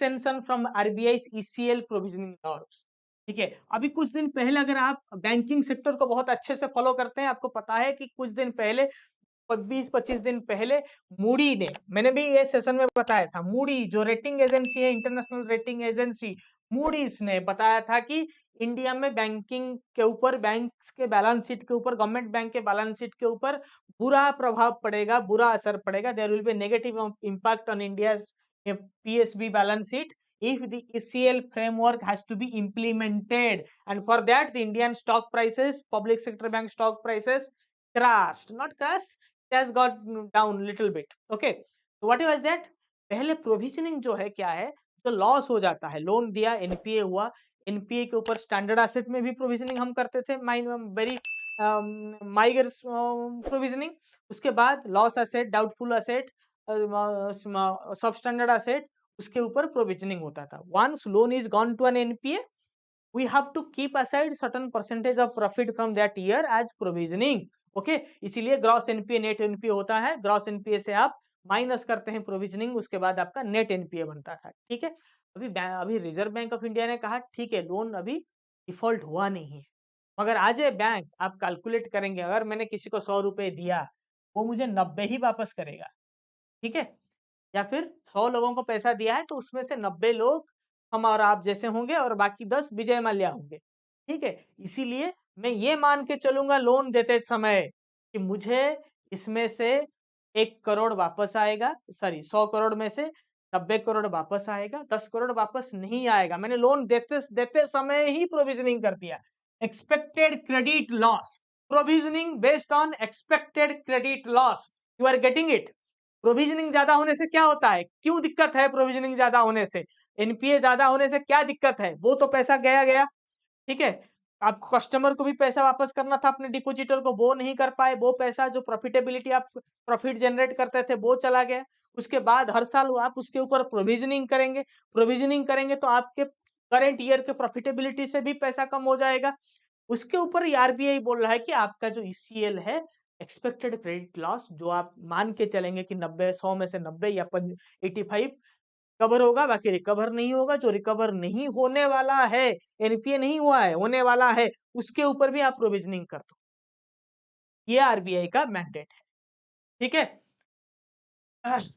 Extension from RBI ECL provisioning norms. ठीक है, अभी कुछ दिन पहले अगर आप बैंकिंग सेक्टर को बहुत अच्छे से फॉलो करते हैं, आपको पता है कि कुछ दिन पहले 20-25 दिन पहले मूडी ने, मैंने भी ये सेशन में बताया था, मूडी जो रेटिंग एजेंसी है, इंटरनेशनल रेटिंग एजेंसी, मूडीज ने बताया था कि इंडिया में बैंकिंग के ऊपर, बैंक्स के बैलेंस शीट के ऊपर, गवर्नमेंट बैंक के बैलेंस शीट के ऊपर बुरा प्रभाव पड़ेगा, बुरा असर पड़ेगा। There will be negative impact on India PSB balance sheet if the ECL framework has to be implemented, and for that the Indian stock prices, public sector bank stock prices crashed, not crashed, it has got down little bit. Okay, so what was that? पहले provisioning जो है क्या है, जो loss हो जाता है, loan दिया, एनपीए हुआ, एनपीए के ऊपर स्टैंडर्ड एसेट में भी प्रोविजनिंग हम करते थे, वेरी माइगर प्रोविजनिंग। उसके बाद loss asset, doubtful asset, sub standard asset, उसके ऊपर प्रोविजनिंग होता था। Once loan is gone to an NPA, we have to keep aside certain percentage of profit from that year as provisioning. Okay, इसीलिए gross NPA net NPA होता है। Gross NPA से आप minus करते हैं प्रोविजनिंग, उसके बाद आपका नेट एनपीए बनता था। ठीक है, अभी रिजर्व बैंक ऑफ इंडिया ने कहा ठीक है, लोन अभी डिफॉल्ट हुआ नहीं है, मगर आज ये बैंक आप कैलकुलेट करेंगे, अगर मैंने किसी को 100 रुपए दिया, वो मुझे 90 ही वापस करेगा। ठीक है, या फिर 100 लोगों को पैसा दिया है तो उसमें से 90 लोग हम और आप जैसे होंगे और बाकी 10 विजय माल्या होंगे। ठीक है, इसीलिए मैं ये मान के चलूंगा लोन देते समय कि मुझे इसमें से 1 करोड़ वापस आएगा, सॉरी 100 करोड़ में से 90 करोड़ वापस आएगा, 10 करोड़ वापस नहीं आएगा। मैंने लोन देते देते समय ही प्रोविजनिंग कर दिया। Expected credit loss, provisioning based on expected credit loss, you are getting it. Provisioning ज्यादा होने से क्या होता है, क्यों दिक्कत है प्रोविजनिंग ज्यादा होने से, एनपीए ज्यादा होने से क्या दिक्कत है, वो तो पैसा गया गया। ठीक है, आपको कस्टमर को भी पैसा वापस करना था अपने डिपॉजिटर को, वो नहीं कर पाए, वो पैसा जो प्रॉफिटेबिलिटी आप प्रॉफिट जनरेट करते थे वो चला गया। उसके बाद हर साल आप उसके ऊपर प्रोविजनिंग करेंगे, प्रोविजनिंग करेंगे तो आपके करंट ईयर के प्रॉफिटेबिलिटी से भी पैसा कम हो जाएगा। उसके ऊपर आरबीआई बोल रहा है कि आपका जो ईसीएल है, एक्सपेक्टेड क्रेडिट लॉस, जो आप मान के चलेंगे कि 90 100 में से 90 या 85 कवर होगा, बाकी रिकवर नहीं होगा। जो रिकवर नहीं होने वाला है, एनपीए नहीं हुआ है, होने वाला है, उसके ऊपर भी आप प्रोविजनिंग कर दो। ये आरबीआई का मैंडेट है। ठीक है,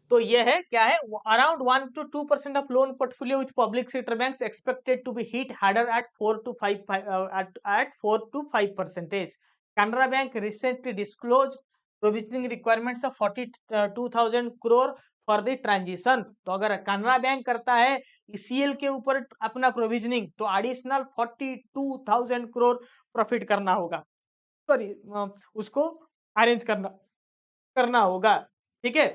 तो ये है क्या है, around 1 to 2% of loan portfolio with public sector banks expected to be hit harder at 4 to 5 at 4 to 5%. Canara Bank recently disclosed provisioning requirements of 42,000 crore for the transition. तो अगर कैनरा बैंक करता है ईसीएल के ऊपर अपना provisioning, तो additional 42,000 crore profit करना होगा, सॉरी उसको अरेंज करना करना होगा। ठीक है,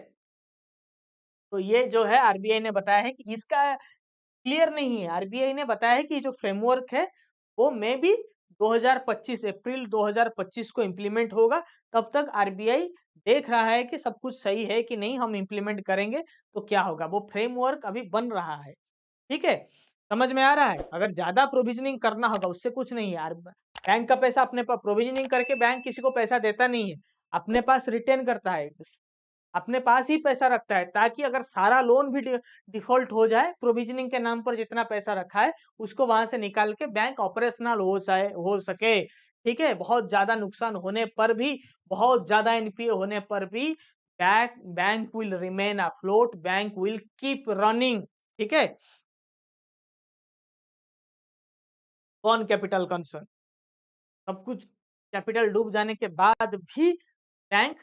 तो ये जो है आरबीआई ने बताया है कि इसका क्लियर नहीं है। आरबीआई ने बताया है कि जो फ्रेमवर्क है वो मे बी 2025 अप्रैल 2025 को इम्प्लीमेंट होगा। तब तक आरबीआई देख रहा है कि सब कुछ सही है कि नहीं, हम इम्प्लीमेंट करेंगे तो क्या होगा। वो फ्रेमवर्क अभी बन रहा है। ठीक है, समझ में आ रहा है। अगर ज्यादा प्रोविजनिंग करना होगा, उससे कुछ नहीं है यार। बैंक का पैसा अपने पास, प्रोविजनिंग करके बैंक किसी को पैसा देता नहीं है, अपने पास रिटेन करता है, अपने पास ही पैसा रखता है, ताकि अगर सारा लोन भी डिफॉल्ट हो जाए, प्रोविजनिंग के नाम पर जितना पैसा रखा है उसको वहां से निकाल के बैंक ऑपरेशनल हो सके। ठीक है, बहुत ज्यादा नुकसान होने पर भी, बहुत ज्यादा एनपीए होने पर भी bank will remain afloat, bank will keep running. ठीक है, ऑन कैपिटल कंसर्न, सब कुछ कैपिटल डूब जाने के बाद भी बैंक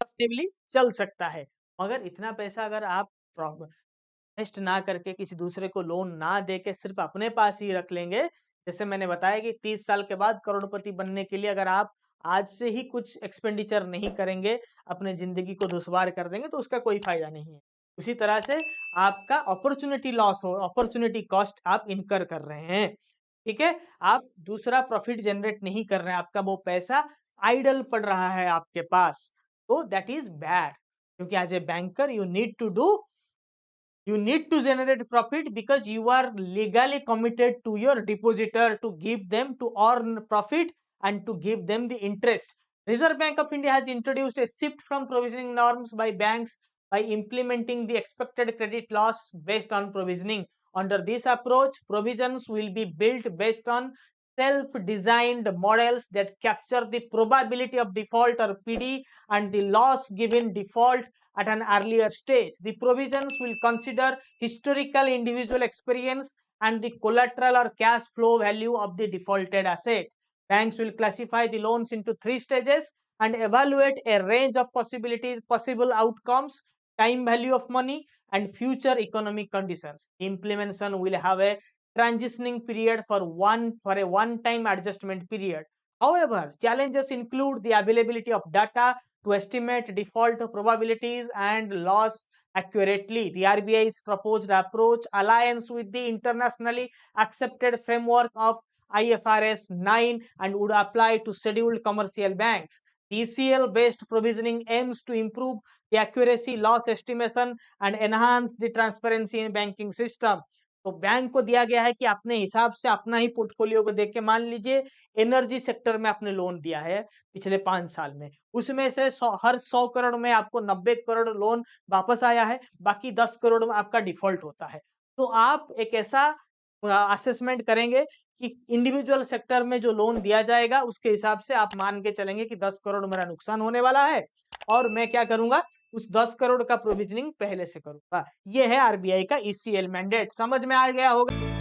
सस्टेनेबली चल सकता है। मगर इतना पैसा अगर आप इन्वेस्ट ना करके, किसी दूसरे को लोन ना दे के सिर्फ अपने पास ही रख लेंगे, जैसे मैंने बताया कि 30 साल के बाद करोड़पति बनने के लिए अगर आप आज से ही कुछ एक्सपेंडिचर नहीं करेंगे, अपने जिंदगी को दुश्वार कर देंगे, तो उसका कोई फायदा नहीं है। उसी तरह से आपका अपॉर्चुनिटी लॉस हो, अपॉर्चुनिटी कॉस्ट आप इनकर कर रहे हैं। ठीक है, आप दूसरा प्रॉफिट जनरेट नहीं कर रहे हैं, आपका वो पैसा आइडल पड़ रहा है आपके पास, तो दैट इज बैड। क्योंकि as a banker you need to generate profit, because you are legally committed to your depositor to give them to earn profit and to give them the interest. Reserve Bank of India has introduced a shift from provisioning norms by banks by implementing the expected credit loss based on provisioning. Under this approach, provisions will be built based on self-designed models that capture the probability of default or PD and the loss given default at an earlier stage. The provisions will consider historical individual experience and the collateral or cash flow value of the defaulted asset. Banks will classify the loans into 3 stages and evaluate a range of possible outcomes, time value of money, and future economic conditions. Implementation will have a transitioning period for a one-time adjustment period. However, challenges include the availability of data to estimate default probabilities and loss accurately. The RBI's proposed approach aligns with the internationally accepted framework of IFRS 9 and would apply to scheduled commercial banks. ECL based provisioning aims to improve the accuracy, loss estimation, and enhance the transparency in banking system. तो bank को दिया गया है कि अपने हिसाब से अपना ही पोर्टफोलियो को देख के, मान लीजिए एनर्जी सेक्टर में आपने लोन दिया है पिछले 5 साल में, उसमें से हर 100 करोड़ में आपको 90 करोड़ लोन वापस आया है, बाकी 10 करोड़ में आपका डिफॉल्ट होता है। तो आप एक ऐसा असेसमेंट करेंगे कि इंडिविजुअल सेक्टर में जो लोन दिया जाएगा उसके हिसाब से आप मान के चलेंगे कि 10 करोड़ मेरा नुकसान होने वाला है और मैं क्या करूंगा, उस 10 करोड़ का प्रोविजनिंग पहले से करूंगा। ये है आरबीआई का ईसीएल मैंडेट। समझ में आ गया होगा।